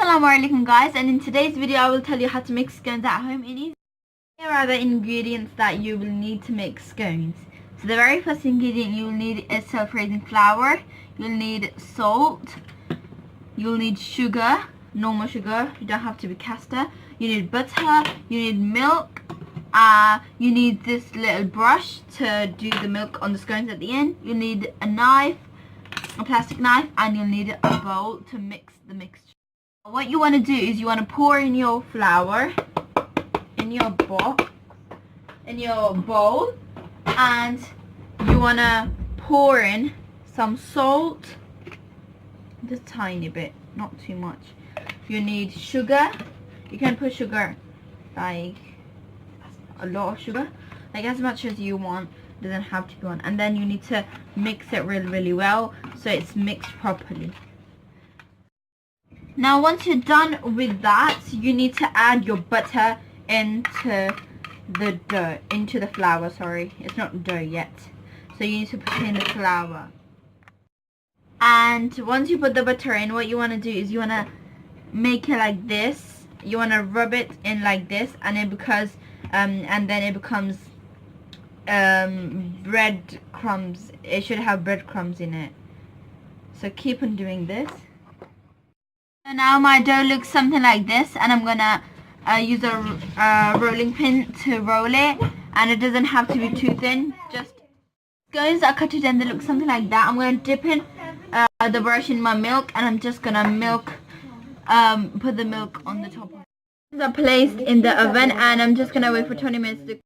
Assalamualaikum guys, and in today's video I will tell you how to make scones at home. Here are the ingredients that you will need to make scones. So the very first ingredient you will need is self-raising flour. You'll need salt. You'll need sugar, normal sugar, you don't have to be caster. You need butter, you need milk, you need this little brush to do the milk on the scones at the end. You'll need a knife, a plastic knife, and you'll need a bowl to mix the mixture. What you want to do is you want to pour in your flour in your bowl, and you want to pour in some salt, just a tiny bit, not too much. You need sugar. You can put sugar, like a lot of sugar, like as much as you want. It doesn't have to be one. And then you need to mix it really well so it's mixed properly. Now once you're done with that, you need to add your butter into the flour. Sorry, it's not dough yet. So you need to put in the flour. And once you put the butter in, what you want to do is you want to make it like this. You want to rub it in like this, and then it becomes breadcrumbs. It should have breadcrumbs in it. So keep on doing this. So now my dough looks something like this, and I'm gonna use a rolling pin to roll it, and it doesn't have to be too thin. Just scones are cut it and they look something like that. I'm gonna dip in the brush in my milk, and I'm just gonna put the milk on the top. These are placed in the oven, and I'm just gonna wait for 20 minutes to